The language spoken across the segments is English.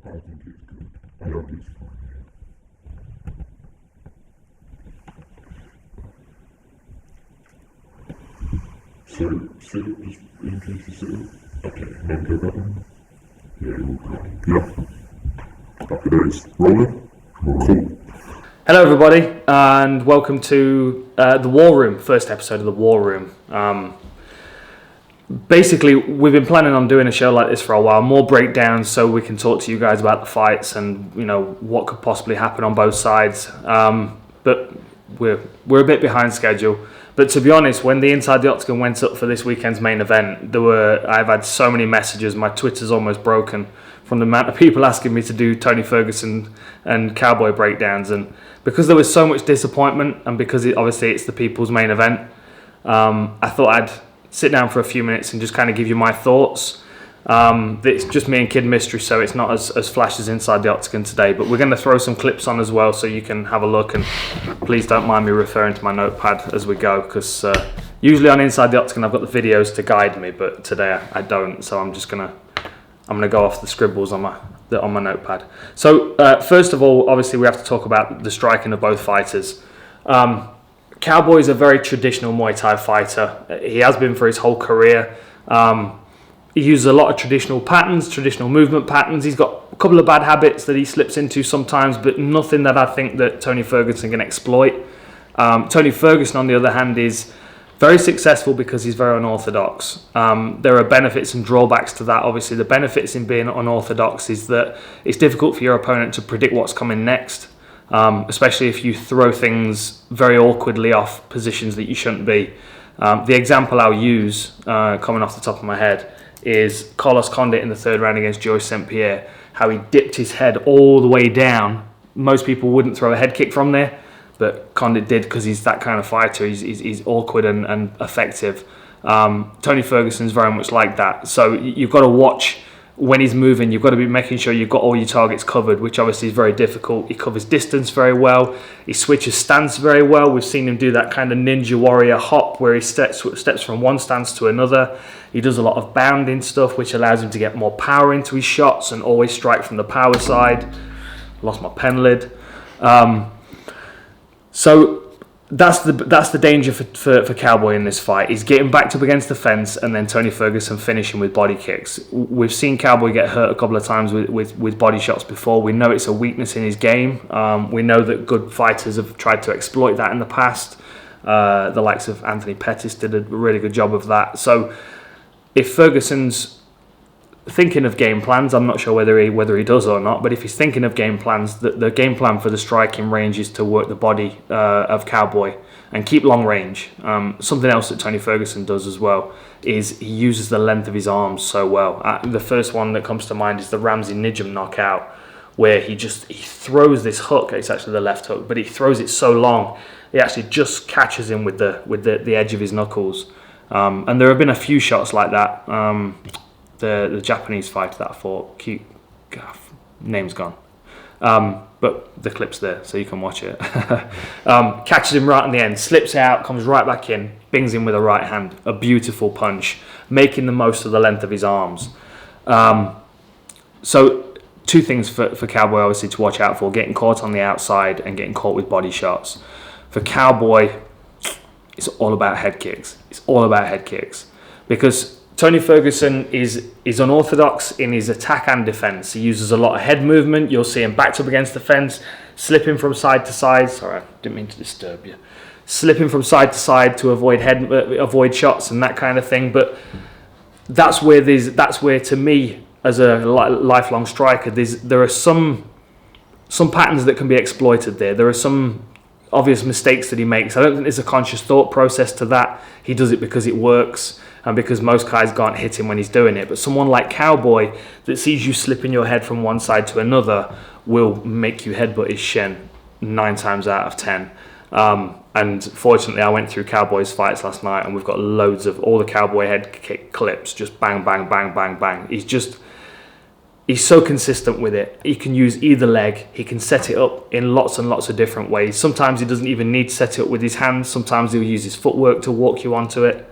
I think it's good. I hope it's fine. Sit up, just in case you sit up. Okay, maybe go back in. Yeah, you're good. Yeah. Happy days. Rolling? Cool. Hello everybody, and welcome to The War Room, first episode of The War Room. Basically, we've been planning on doing a show like this for a while, more breakdowns so we can talk to you guys about the fights and, you know, what could possibly happen on both sides. But we're a bit behind schedule. But to be honest, when the Inside the Octagon went up for this weekend's main event, I've had so many messages, my Twitter's almost broken from the amount of people asking me to do Tony Ferguson and Cowboy breakdowns. And because there was so much disappointment, and because obviously it's the people's main event, I thought I'd sit down for a few minutes and just kind of give you my thoughts. It's just me and Kid Mystery, so it's not as flash as Inside the Octagon today, but we're going to throw some clips on as well so you can have a look, and please don't mind me referring to my notepad as we go, because usually on Inside the Octagon I've got the videos to guide me, but today I don't, so I'm gonna go off the scribbles on my notepad. So first of all, obviously we have to talk about the striking of both fighters. Cowboy is a very traditional Muay Thai fighter. He has been for his whole career. He uses a lot of traditional patterns, traditional movement patterns. He's got a couple of bad habits that he slips into sometimes, but nothing that I think that Tony Ferguson can exploit. Tony Ferguson, on the other hand, is very successful because he's very unorthodox. There are benefits and drawbacks to that. Obviously, the benefits in being unorthodox is that it's difficult for your opponent to predict what's coming next, especially if you throw things very awkwardly off positions that you shouldn't be. The example I'll use, coming off the top of my head, is Carlos Condit in the third round against Georges St. Pierre, how he dipped his head all the way down. Most people wouldn't throw a head kick from there, but Condit did because he's that kind of fighter. He's awkward and effective. Tony Ferguson's very much like that. So you've got to watch when he's moving. You've got to be making sure you've got all your targets covered, which obviously is very difficult. He covers distance very well. He switches stance very well. We've seen him do that kind of Ninja Warrior hop where he steps from one stance to another. He does a lot of bounding stuff, which allows him to get more power into his shots and always strike from the power side. Lost my pen lid. So that's the danger for Cowboy in this fight. He's getting backed up against the fence and then Tony Ferguson finishing with body kicks. We've seen Cowboy get hurt a couple of times with body shots before. We know it's a weakness in his game. We know that good fighters have tried to exploit that in the past. The likes of Anthony Pettis did a really good job of that. So if Ferguson's thinking of game plans, I'm not sure whether he does or not, but if he's thinking of game plans, the game plan for the striking range is to work the body of Cowboy and keep long range. Something else that Tony Ferguson does as well is he uses the length of his arms so well. The first one that comes to mind is the Ramsey Nijem knockout, where he throws this hook. It's actually the left hook, but he throws it so long it actually just catches him with the edge of his knuckles. And there have been a few shots like that. The Japanese fighter that I fought, name's gone, but the clip's there so you can watch it. Catches him right in the end, slips out, comes right back in, bings him with a right hand, a beautiful punch, making the most of the length of his arms. So two things for Cowboy obviously to watch out for: getting caught on the outside and getting caught with body shots. For Cowboy, it's all about head kicks. It's all about head kicks because Tony Ferguson is unorthodox in his attack and defence. He uses a lot of head movement. You'll see him backed up against the fence, slipping from side to side. Sorry, I didn't mean to disturb you. Slipping from side to side to avoid shots and that kind of thing. But that's where to me, as a lifelong striker, there are some patterns that can be exploited there. There are some obvious mistakes that he makes. I don't think there's a conscious thought process to that. He does it because it works and because most guys can't hit him when he's doing it. But someone like Cowboy that sees you slipping your head from one side to another will make you headbutt his shin 9 times out of 10. And fortunately, I went through Cowboy's fights last night and we've got loads of all the Cowboy head kick clips, just bang, bang, bang, bang, bang. He's so consistent with it. He can use either leg. He can set it up in lots and lots of different ways. Sometimes he doesn't even need to set it up with his hands. Sometimes he'll use his footwork to walk you onto it.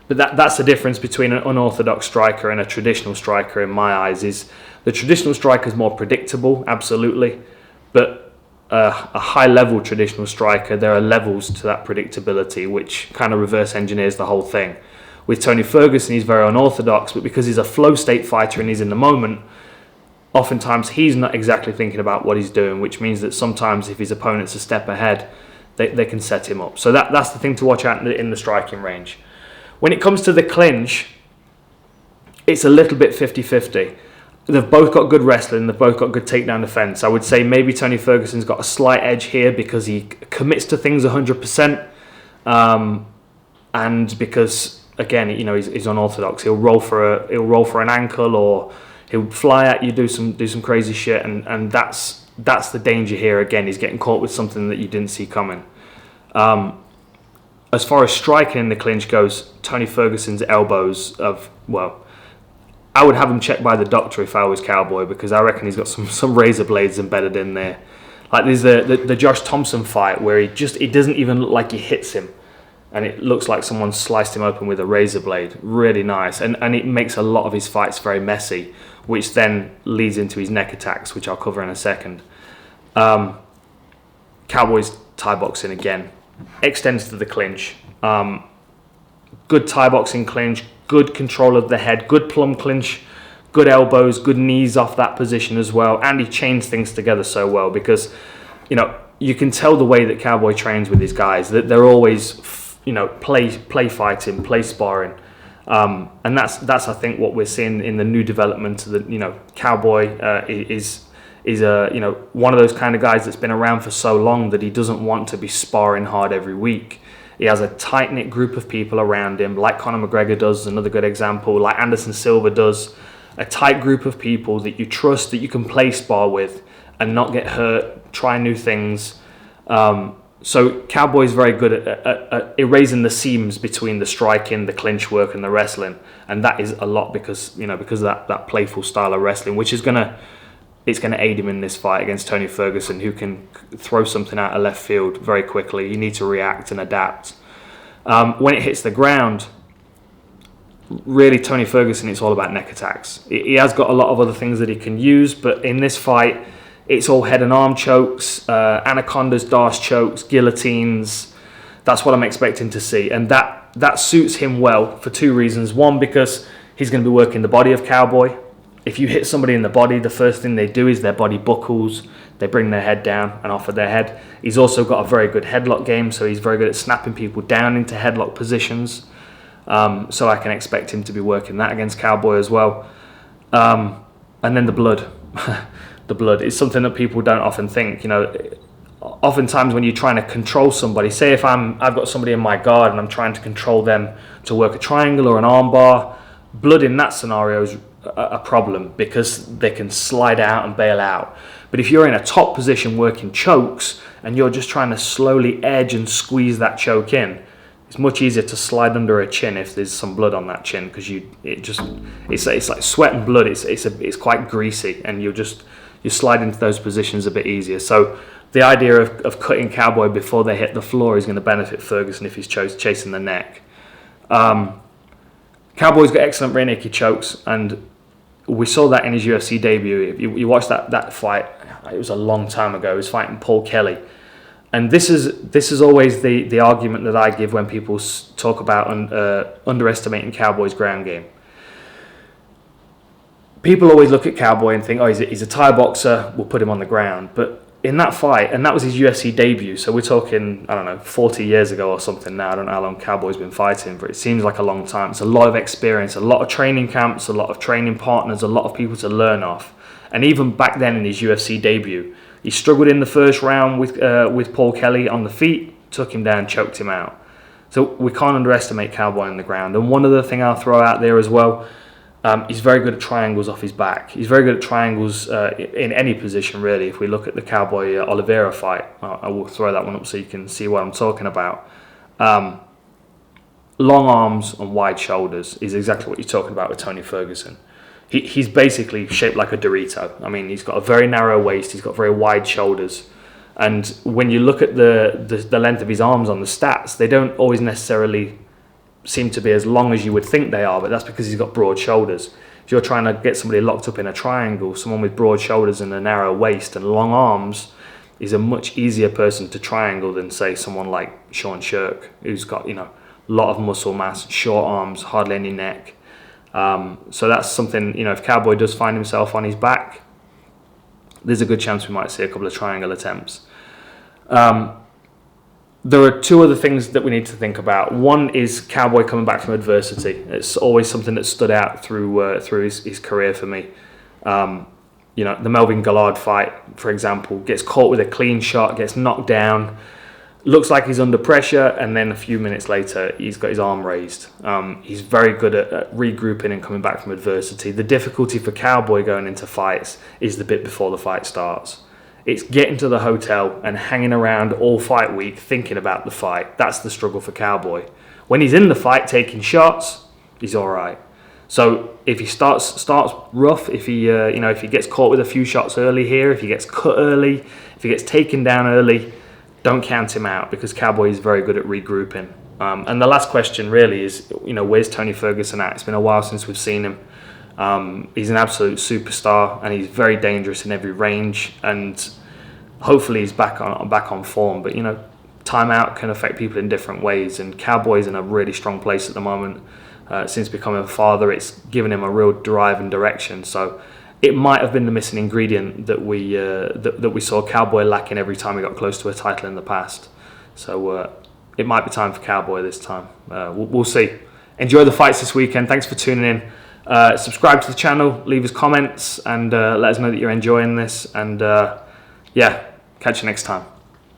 But that's the difference between an unorthodox striker and a traditional striker in my eyes. Is the traditional striker is more predictable, absolutely, but a high-level traditional striker, there are levels to that predictability, which kind of reverse engineers the whole thing. With Tony Ferguson, he's very unorthodox, but because he's a flow state fighter and he's in the moment, oftentimes he's not exactly thinking about what he's doing, which means that sometimes if his opponent's a step ahead, they can set him up. So that's the thing to watch out in the striking range. When it comes to the clinch, it's a little bit 50-50. They've both got good wrestling, they've both got good takedown defense. I would say maybe Tony Ferguson's got a slight edge here because he commits to things 100%, and because, again, you know, he's unorthodox. He'll roll for an ankle, or he'll fly at you, do some crazy shit, and that's the danger here. Again, he's getting caught with something that you didn't see coming. As far as striking in the clinch goes, Tony Ferguson's elbows I would have him checked by the doctor if I was Cowboy, because I reckon he's got some razor blades embedded in there. Like there's the Josh Thompson fight where it doesn't even look like he hits him, and it looks like someone sliced him open with a razor blade. Really nice, and it makes a lot of his fights very messy, which then leads into his neck attacks, which I'll cover in a second. Cowboy's Thai boxing again extends to the clinch. Good Thai boxing clinch, good control of the head, good plum clinch, good elbows, good knees off that position as well. And he chains things together so well because, you know, you can tell the way that Cowboy trains with his guys, that they're always, you know, play fighting, play sparring. And that's I think what we're seeing in the new development. That, you know, Cowboy is you know, one of those kind of guys that's been around for so long that he doesn't want to be sparring hard every week. He has a tight-knit group of people around him, like Conor McGregor does, another good example, like Anderson Silva does. A tight group of people that you trust, that you can play spar with and not get hurt, try new things. So Cowboy's very good at erasing the seams between the striking, the clinch work, and the wrestling, and that is a lot because of that playful style of wrestling, which is gonna aid him in this fight against Tony Ferguson, who can throw something out of left field very quickly. You need to react and adapt. When it hits the ground, really Tony Ferguson, it's all about neck attacks. He has got a lot of other things that he can use, but in this fight, it's all head and arm chokes, anacondas, D'Arce chokes, guillotines. That's what I'm expecting to see, and that suits him well for two reasons. One, because he's going to be working the body of Cowboy. If you hit somebody in the body, the first thing they do is their body buckles, they bring their head down and offer their head. He's also got a very good headlock game, so he's very good at snapping people down into headlock positions. So I can expect him to be working that against Cowboy as well. And then the blood. The blood is something that people don't often think. You know, oftentimes when you're trying to control somebody, say if I've got somebody in my guard and I'm trying to control them to work a triangle or an arm bar, blood in that scenario is a problem because they can slide out and bail out. But if you're in a top position working chokes and you're just trying to slowly edge and squeeze that choke in, it's much easier to slide under a chin if there's some blood on that chin, because it's like sweat and blood. It's quite greasy, and you slide into those positions a bit easier. So the idea of cutting Cowboy before they hit the floor is going to benefit Ferguson if he's chasing the neck. Cowboy's got excellent rear naked chokes, and we saw that in his UFC debut. If you watched that fight, it was a long time ago. He was fighting Paul Kelly. And this is always the argument that I give when people talk about underestimating Cowboy's ground game. People always look at Cowboy and think, oh, he's a Thai boxer, we'll put him on the ground. But in that fight, and that was his UFC debut, so we're talking, 40 years ago or something now. I don't know how long Cowboy's been fighting, but it seems like a long time. It's a lot of experience, a lot of training camps, a lot of training partners, a lot of people to learn off. And even back then in his UFC debut, he struggled in the first round with Paul Kelly on the feet, took him down, choked him out. So we can't underestimate Cowboy on the ground. And one other thing I'll throw out there as well, he's very good at triangles off his back. He's very good at triangles in any position, really. If we look at the Cowboy Oliveira fight, I will throw that one up so you can see what I'm talking about. Long arms and wide shoulders is exactly what you're talking about with Tony Ferguson. He's basically shaped like a Dorito. I mean, he's got a very narrow waist, he's got very wide shoulders. And when you look at the length of his arms on the stats, they don't always necessarily seem to be as long as you would think they are, but that's because he's got broad shoulders. If you're trying to get somebody locked up in a triangle, someone with broad shoulders and a narrow waist and long arms is a much easier person to triangle than, say, someone like Sean Shirk, who's got, you know, a lot of muscle mass, short arms, hardly any neck. So that's something, you know, if Cowboy does find himself on his back, there's a good chance we might see a couple of triangle attempts. There are two other things that we need to think about. One is Cowboy coming back from adversity. It's always something that stood out through his career for me. You know, the Melvin Gillard fight, for example, gets caught with a clean shot, gets knocked down, looks like he's under pressure, and then a few minutes later, he's got his arm raised. He's very good at regrouping and coming back from adversity. The difficulty for Cowboy going into fights is the bit before the fight starts. It's getting to the hotel and hanging around all fight week thinking about the fight. That's the struggle for Cowboy. When he's in the fight taking shots, he's all right. So if he starts rough, if he if he gets caught with a few shots early here, if he gets cut early, if he gets taken down early, don't count him out, because Cowboy is very good at regrouping. And the last question really is, you know, where's Tony Ferguson at? It's been a while since we've seen him. He's an absolute superstar, and he's very dangerous in every range. And hopefully he's back on form. But you know, timeout can affect people in different ways, and Cowboy's in a really strong place at the moment. Since becoming a father, it's given him a real drive and direction. So it might have been the missing ingredient that we saw Cowboy lacking every time he got close to a title in the past. So it might be time for Cowboy this time. We'll see. Enjoy the fights this weekend. Thanks for tuning in. Subscribe to the channel, leave us comments, and let us know that you're enjoying this. And yeah, catch you next time.